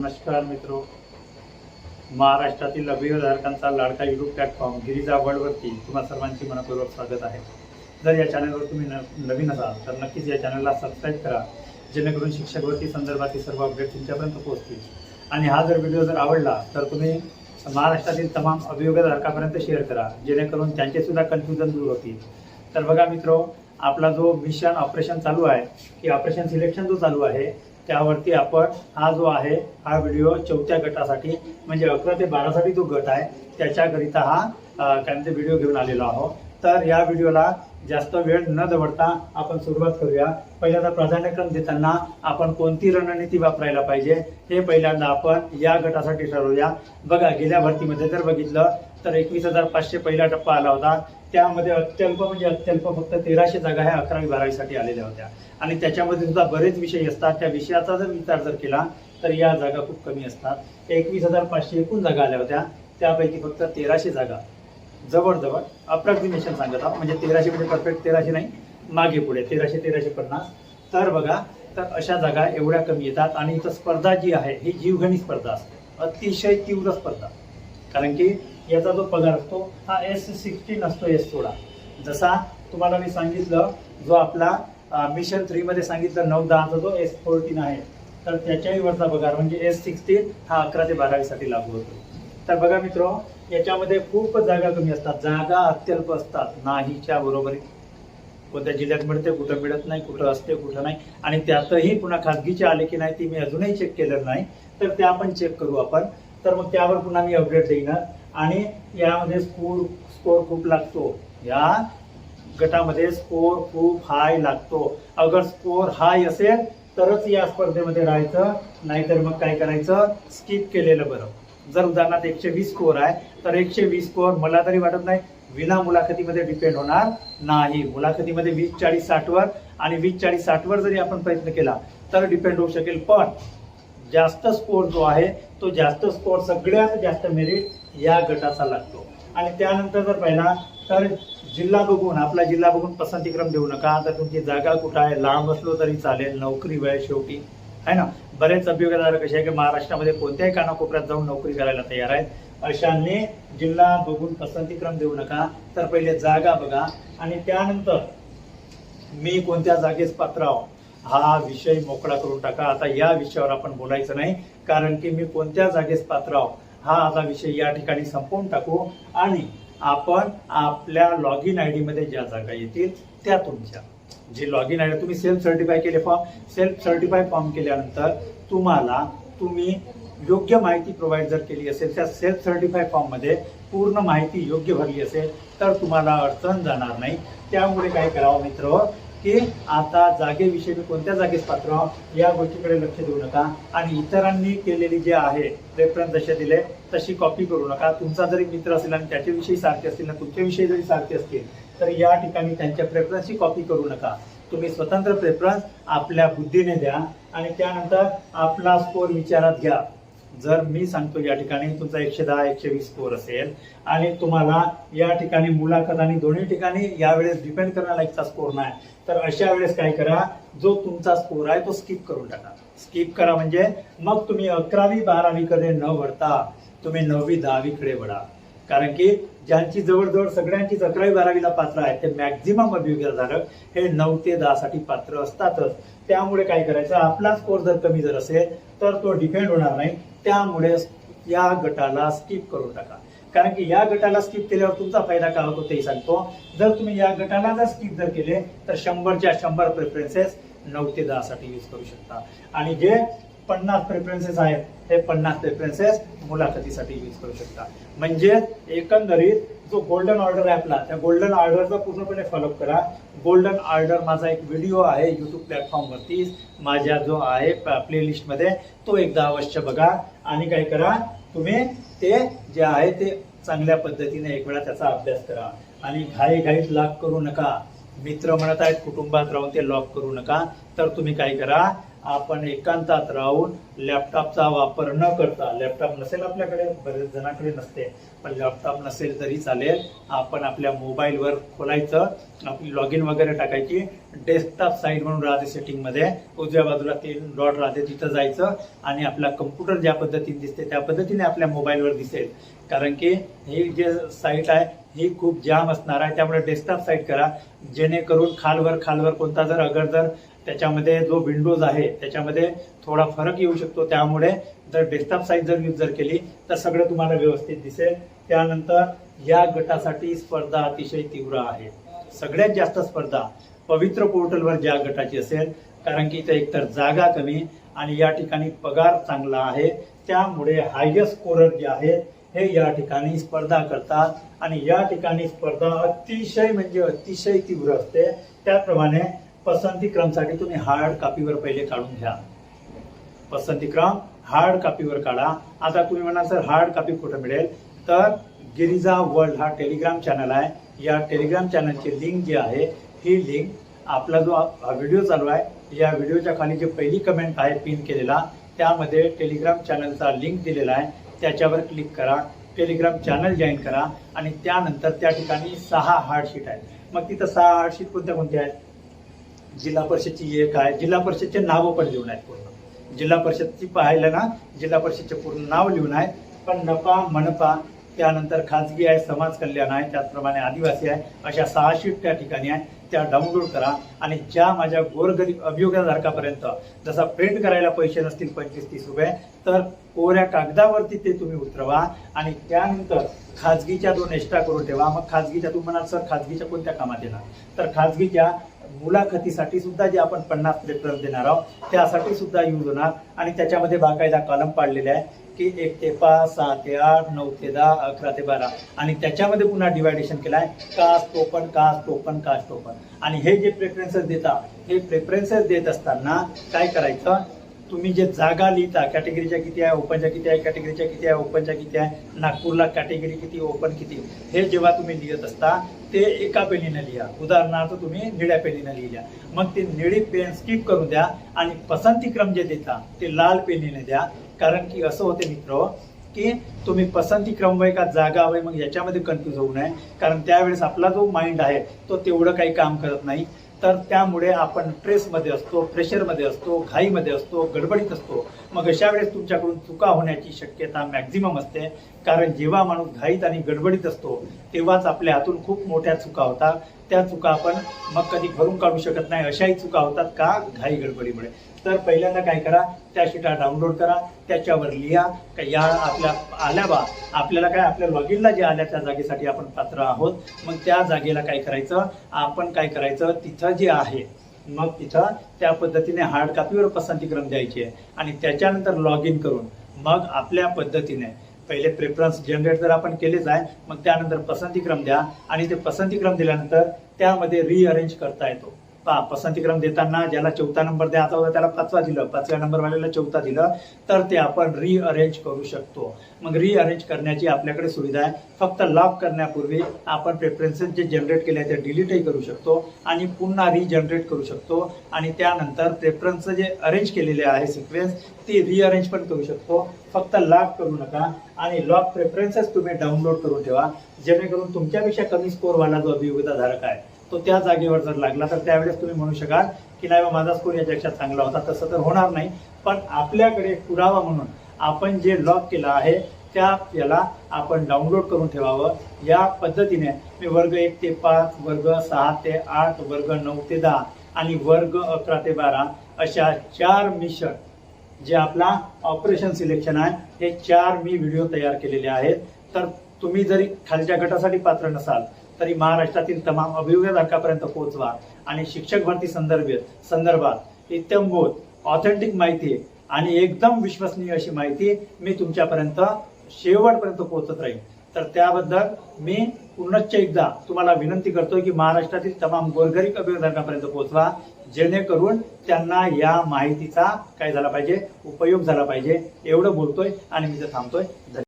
नमस्कार मित्रों, महाराष्ट्रातील अभियोजकांचा लाडका यूट्यूब प्लॅटफॉर्म गिरिजा वर्ल्डवरती तुम्हा सर्वांची मनपूर्वक स्वागत आहे। जर या चॅनलवर तुम्ही नवीन असाल तर नक्कीच या चॅनलला सबस्क्राईब करा, जेणेकरून शिक्षक भरती संदर्भातील सर्व अपडेट तुमच्यापर्यंत पोहोचतील। आणि हा व्हिडिओ जर आवडला तर तुम्ही महाराष्ट्रातील तमाम अभियोजकांपर्यंत शेअर करा, जेणेकरून त्यांचे सुद्धा कन्फ्युजन दूर होतील। तर बघा मित्रों, आपला जो मिशन ऑपरेशन चालू आहे की ऑपरेशन सिलेक्शन जो चालू आहे त्यावरती आपण हा जो आहे हा व्हिडिओ चौथ्या गटासाठी म्हणजे 11 ते 12 साठी जो गट आहे त्याच्याकरिता हा काय म्हणते व्हिडिओ घेऊन आलेलो आहोत। तर या व्हिडिओला जास्त वेळ न दवडता आपण सुरुवात करूया। पहिल्यांदा प्राधान्यक्रम देताना आपण कोणती रणनीती वापरायला पाहिजे हे पहिल्यांदा आपण या गटासाठी ठरवूया। बघा, गेल्या भरतीमध्ये जर बघितलं तर 21,500 पहिला टप्पा आला होता, त्यामध्ये अत्यल्प म्हणजे अत्यल्प फक्त 1300 जागा ह्या 11वी 12वी साठी आलेल्या होत्या। आणि त्याच्यामध्ये सुद्धा बरेच विषय असतात, त्या विषयाचा जर विचार जर केला तर या जागा खूप कमी असतात। 21,500 एकूण जागा आल्या होत्या, त्यापैकी फक्त 1300 जागा जवळजवळ अप्रॉक्सिमेशन सांगत आहोत, म्हणजे 1300 म्हणजे परफेक्ट 1300 नाही, मागे पुढे 1300 1350। तर बघा, तर अशा जागा एवढ्या कमी येतात। आणि इथं स्पर्धा जी आहे ही जीवघेणी स्पर्धा असते, अतिशय तीव्र स्पर्धा। कारण की याचा जो पगार असतो हा S16 असतो, S16। जसा तुम्हाला मी सांगितलं जो आपला मिशन 3 मध्ये सांगितलं 9-10चा जो S14 आहे, तर त्याच्याही वरचा पगार म्हणजे S16 हा 11 ते 12वी साठी लागू होतो। तर बघा मित्रो, याच्यामध्ये खूप जागा कमी असतात, जागा अत्यल्प असतात, नाहीच्या बरोबरीत। कोणत्या जिल्ह्यात मिळते, कुठं मिळत नाही, कुठं असते कुठं नाही। आणि त्यातही पुन्हा खासगीचे आले की नाही ती मी अजूनही चेक केलेलं नाही, तर ते आपण चेक करू आपण। तर मग त्यावर पुन्हा मी अपडेट देईन। आणि यामध्ये स्कोर खूप लागतो, या गटामध्ये स्कोर खूप हाय लागतो। अगर स्कोर हाय असेल तरच या स्पर्धेमध्ये राहायचं, नाहीतर मग काय करायचं, स्किप केलेलं बरं। जर उदाहरणार्थ 120 स्कोर आहे तर 120 स्कोर मला तरी वाटत नाही विना मुलाखतीमध्ये डिपेंड होणार नाही। मुलाखतीमध्ये 20-40-60 वर आणि 20-40-60 वर जरी आपण प्रयत्न केला तर डिपेंड होऊ शकेल, पण जास्त स्कोर जो आहे तो जास्त स्कोर सगळ्यात जास्त मेरिट या गटाचा लागतो। आणि त्यानंतर जर पाहिला तर जिल्हा बघून, आपला जिल्हा बघून पसंतीक्रम देऊ नका। तर तुमची जागा कुठं आहे, लांब असलो तरी चालेल, नोकरी वेळ शेवटी आहे ना। बरेच अभियोजक कसे आहे की महाराष्ट्रामध्ये कोणत्याही कानाकोपऱ्यात जाऊन नोकरी करायला तयार आहेत, अशांनी जिल्हा बघून पसंतीक्रम देऊ नका। तर पहिले जागा बघा आणि त्यानंतर मी कोणत्या जागेस पात्र आहो हा विषय मोकळा करून टाका। आता या विषयावर आपण बोलायचं नाही, कारण की मी कोणत्या जागेस पात्र आहो हा आता विषय या ठिकाणी संपवून टाकू। आणि आपण आपल्या लॉग इन आय डी मध्ये ज्या जागा येतील त्या तुमच्या जे लॉग इन आय डी तुम्ही सेल्फ सर्टिफाय फॉर्म केल्यानंतर तुम्ही योग्य माहिती प्रोव्हाइड जर केली असेल, त्या सेल्फ सर्टिफाय फॉर्म मध्ये पूर्ण माहिती योग्य भरली असेल तर तुम्हाला अडचण जाणार नाही। त्यामुळे काय करावं मित्र की आता जागेविषयी कोणत्या जागेस पात्र आहोत या गोष्टीकडे लक्ष देऊ नका। आणि इतरांनी केलेली जे आहे रेफरन्स जसे दिले तशी कॉपी करू नका। तुमचा जरी मित्र असेल आणि त्याच्याविषयी सारखे असतील ना, तुमच्याविषयी जरी सारखे असतील तर या ठिकाणी त्यांच्या प्रेफरन्सची कॉपी करू नका। तुम्ही स्वतंत्र प्रेफरन्स आपल्या बुद्धीने द्या आणि त्यानंतर आपला स्कोर विचारात घ्या। जर मी सांगतो या ठिकाणी तुमचा 110-120 स्कोर असेल आणि तुम्हाला या ठिकाणी मुलाखत आणि दोन्ही ठिकाणी यावेळेस डिपेंड करण्यालायकचा स्कोर नाही, तर अशा वेळेस काय करा, जो तुमचा स्कोर आहे तो स्किप करून टाका। स्किप करा म्हणजे मग तुम्ही 11वी 12वी कडे न वळता तुम्ही 9वी 10वी कडे वळा। कारण की ज्यांची जवळजवळ सगळ्यांचीच 11वी 12वीला पात्र आहे ते मॅक्झिमम अभियोजक हे 9 ते 10 साठी पात्र असतातच। त्यामुळे काय करायचं, आपला स्कोर जर कमी जर असेल तर तो डिपेंड होणार नाही, त्यामुळे या गटाला स्किप करून टाका। कारण की या गटाला स्किप केल्यावर तुमचा फायदा काय होतो ते सांगतो। जर तुम्ही या गटाला जर स्किप जर केले तर 100च्या 100 प्रेफरन्सेस 9 ते 10 साठी यूज करू शकता। आणि जे 50 प्रेफरन्सेस आहेत हे 50 प्रेफरन्सेस मुलाखतीसाठी यूज करू शकता। म्हणजे एकंदरीत जो गोल्डन ऑर्डर आहे आपला, त्या गोल्डन ऑर्डरचा पूर्णपणे फॉलोअप करा। गोल्डन ऑर्डर माझा एक व्हिडिओ आहे यूट्यूब प्लॅटफॉर्म वरती, माझ्या जो आहे प्लेलिस्ट मध्ये, तो एकदा अवश्य बघा। आणि काय करा, तुम्ही ते जे आहे ते चांगल्या पद्धतीने एक वेळा त्याचा अभ्यास करा। आणि घाईत लॉक करू नका। मित्र म्हणत आहेत कुटुंबात राहून ते लॉक करू नका, तर तुम्ही काय करा, आपण एकांतात राहून लॅपटॉपचा वापर न करता, लॅपटॉप नसेल आपल्याकडे, बरेच जणांकडे नसते, पण लॅपटॉप नसेल तरी चालेल, आपण आपल्या मोबाईलवर खोलायचं, आपली लॉग इन वगैरे टाकायची, डेस्कटॉप साईट म्हणून राहते सेटिंगमध्ये, उजव्या बाजूला 3 डॉट राहते, तिथं जायचं आणि आपला कम्प्युटर ज्या पद्धतीने दिसते त्या पद्धतीने आपल्या मोबाईलवर दिसेल. कारण की ही जे साईट आहे ही खूप जाम असणार आहे, त्यामुळे डेस्कटॉप साईट करा, जेणेकरून खालवर कोणता जर त्याच्यामध्ये जो विंडोज आहे त्याच्यामध्ये थोडा फरक येऊ शकतो. त्यामुळे जर डेस्कटॉप साईट जर यूज जर केली तर सगळं तुम्हाला व्यवस्थित दिसेल. त्यानंतर या गटासाठी स्पर्धा अतिशय तीव्र आहे. सगळ्यात जास्त स्पर्धा पवित्र पोर्टलवर ज्या गटाची असेल, कारण की इथे एकतर जागा कमी आणि या ठिकाणी पगार चांगला आहे, त्यामुळे हायएस्ट स्कोरर जे आहेत हे या ठिकाणी स्पर्धा करतात आणि या ठिकाणी स्पर्धा अतिशय म्हणजे अतिशय तीव्र असते. त्याप्रमाणे पसंती क्रमसाठी तुम्ही हार्ड कॉपीवर पहिले काढून घ्या. पसंती क्रम हार्ड कॉपीवर काढा. आता तुम्ही म्हणाल सर हार्ड कॉपी कुठे मिळेल, तर गिरिजा वर्ल्ड हा टेलिग्राम चॅनल आहे. या टेलिग्राम चॅनलची लिंक जी आहे ही लिंक आपला जो हा व्हिडिओ चालू आहे या व्हिडिओच्या खाली जे पहिली कमेंट आहे पिन केलेला, त्यामध्ये टेलिग्राम चॅनलचा लिंक दिलेला आहे, त्याच्यावर क्लिक करा, टेलिग्राम चॅनल जॉईन करा आणि त्यानंतर त्या ठिकाणी 6 हार्डशीट आहेत. मग तिथं 6 हार्डशीट कोणत्या आहेत, जिल्हा परिषदची एक आहे, जिल्हा परिषदचे नावं पण लिहून आहेत पूर्ण, जिल्हा परिषदची पाहिलं ना जिल्हा परिषदचे पूर्ण नाव लिहून आहेत, पण नपा मनपा त्यानंतर खाजगी आहे, समाज कल्याण आहे, त्याचप्रमाणे आदिवासी आहे, अशा 6 शीट त्या ठिकाणी आहे. त्या डाउनलोड करा आणि ज्या माझ्या गोरगरीब अभियोगाधारकापर्यंत जसा प्रिंट करायला पैसे नसतील 25-30 रुपये, तर कोऱ्या कागदावरती ते तुम्ही उतरवा आणि त्यानंतर खाजगीच्या 2 एक्स्ट्रा करून ठेवा. मग खाजगीच्या तुम्ही म्हणाल सर खाजगीच्या कोणत्या कामात येणार, तर खाजगीच्या मुलाखतीसाठी सुद्धा जे आपण 50 रेफरन्स देणार आहोत त्यासाठी सुद्धा यूज होणार आणि त्याच्यामध्ये बाकायदा कॉलम पाडलेले आहे की 1 ते 5, 6 ते 8, 9 ते 10, 11 ते 12 आणि त्याच्यामध्ये पुन्हा डिवायडेशन केलं आहे कास्ट ओपन. आणि हे जे प्रेफरन्सेस देता, हे प्रेफरन्सेस देत असताना काय करायचं, तुम्ही जे जागा लिहिता कॅटेगरीच्या किती आहे, ओपनच्या किती आहे, कॅटेगरीच्या किती आहे, ओपनच्या किती आहे, नागपूरला कॅटेगरी किती, ओपन किती, हे जेव्हा तुम्ही लिहित असता ते एका पेनीने लिहा. उदाहरणार्थ तुम्ही निळ्या पेनीने लिहिल्या, मग ते निळी पेन स्किप करून द्या आणि पसंती क्रम जे देता ते लाल पेनीने द्या. कारण की असं होते मित्र की तुम्ही पसंती क्रम वय का जागा वय, मग याच्यामध्ये कन्फ्यूज होऊ नये, कारण त्यावेळेस आपला जो माइंड आहे तो तेवढं काही काम करत नाही. तर त्यामुळे आपण ट्रेसमध्ये असतो, प्रेशरमध्ये असतो, घाईमध्ये असतो, गडबडीत असतो. मग अशा वेळेस तुमच्याकडून चुका होण्याची शक्यता मॅक्झिमम असते, कारण जेव्हा माणूस घाईत आणि गडबडीत असतो तेव्हाच आपल्या हातून खूप मोठ्या चुका होतात. त्या चुका आपण मग कधी भरून काढू शकत नाही, अशाही चुका होतात का, घाई गडबडीमुळे. तर पहिल्यांदा काय करा, त्या शीटा डाउनलोड करा, त्याच्यावर लिहा का या आपल्या आल्या बा, आपल्याला काय आपल्या लॉग इनला जे आल्या त्या जागेसाठी आपण पात्र आहोत. मग त्या जागेला काय करायचं, आपण काय करायचं, तिथं जे आहे मग तिथं त्या पद्धतीने हार्ड कॉपीवर पसंती क्रम द्यायची आहे आणि त्याच्यानंतर लॉग इन करून मग आपल्या पद्धतीने पहिले प्रेफरन्स जनरेट जर आपण केलेच आहे, मग त्यानंतर पसंती क्रम द्या आणि ते पसंती क्रम दिल्यानंतर त्यामध्ये रिअरेंज करता येतो. पसंती क्रम देताना ज्याला 4था नंबर द्यायचा होता त्याला 5वा दिलं, 5व्या नंबरवाल्याला 4था दिलं, तर ते आपण रिअरेंज करू शकतो. मग रिअरेंज करण्याची आपल्याकडे सुविधा आहे. फक्त लॉक करण्यापूर्वी आपण प्रेफरन्सेस जे जनरेट केले ते डिलीटही करू शकतो आणि पुन्हा रिजनरेट करू शकतो आणि त्यानंतर प्रेफरन्स जे अरेंज केलेले आहे सिक्वेन्स ते रिअरेंज पण करू शकतो. फक्त लॉक करू नका आणि लॉक प्रेफरन्सेस तुम्ही डाउनलोड करून ठेवा, जेणेकरून तुमच्यापेक्षा कमी स्कोरवाला जो अभियोगिताधारक आहे तो त्या जागेवर जर लागला तर त्यावेळेस तुम्ही म्हणू शकाल की नाही बा माझा स्कोर याच्यापेक्षा चांगला होता. तसं तर होणार नाही, पण आपल्याकडे पुरावा म्हणून आपण जे लॉक केलं आहे याला आपण डाउनलोड करून ठेवावं. या पद्धतीने मी वर्ग 1 ते 5, वर्ग 6 ते 8, वर्ग 9 ते 10 आणि वर्ग 11 ते 12 अशा 4 मिशन जे आपला ऑपरेशन सिलेक्शन आहे हे 4 मी व्हिडिओ तयार केलेले आहेत. तर तुम्ही जरी खालच्या गटासाठी पात्र नसाल तरी महाराष्ट्रातील तमाम अभियोगधारकापर्यंत पोहोचवा आणि शिक्षक भरती संदर्भात इत्थंभूत ऑथेंटिक माहिती आणि एकदम विश्वसनीय अशी माहिती मी तुमच्यापर्यंत शेवटपर्यंत पोहोचत राहील. तर त्याबद्दल मी पुनश्च एकदा तुम्हाला विनंती करतोय की महाराष्ट्रातील तमाम गोरगरीब अभियोगधारकापर्यंत पोहोचवा, जेणेकरून त्यांना या माहितीचा काय झाला पाहिजे, उपयोग झाला पाहिजे. एवढं बोलतोय आणि मी थांबतोय.